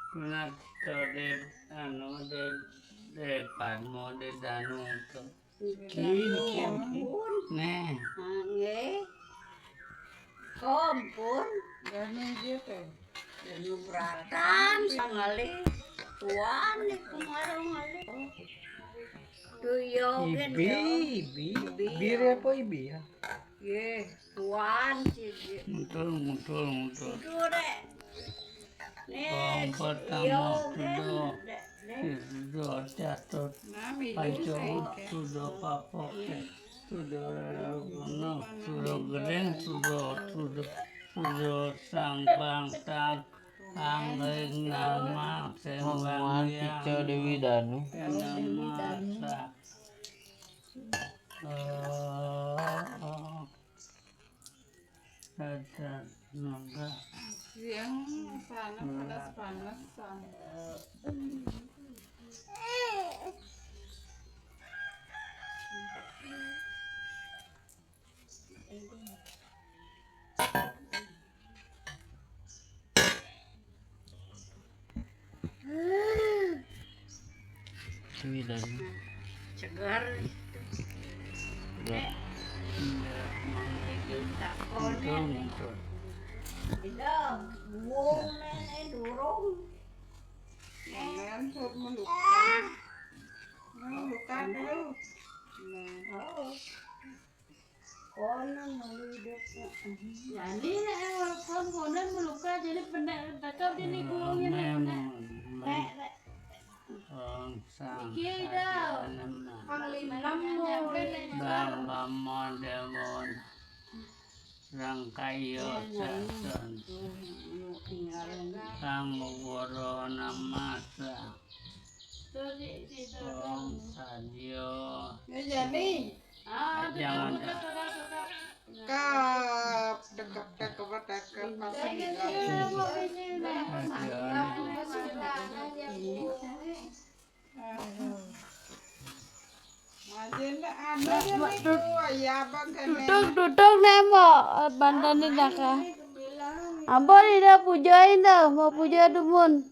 de anu de padmo de danu to. Kian. Nih. Nggih. Kompun. Danu dia teh. Danu beratan sangali. Tuan iku marang-ali. Tuyo gen. Ibi. Biri apa ibi ya? Nggih, tuan siji. Mutul. Itu dek. Bang pertama sudah jatuh pancung sudah papok sudah gering sudah sang bangsa angin nama sembang yang Dewi Danu. nama sa naga Siang sana panas-panasan. Dewi Danu. Segar. Udah. Kita konen. Tidak, buong durung. Jangan sok melukat. Melukat dulu. Oh. Konen hidup. Jadi walaupun konon meluka jadi takap ini gulungnya Rangkayo sason Sang Guru Namasa Om Sadio Ya jadi. jangan Dekap pasang tutuk nemo bantan naka ambo ida puja ida mau puja dumun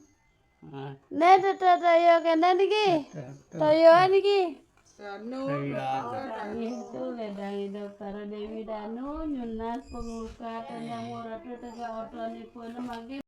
ne tayo kena niki tayo niki itu ledang hidup para Dewi Danu nyunas penglukatan yang murah itu tegak otot pun magi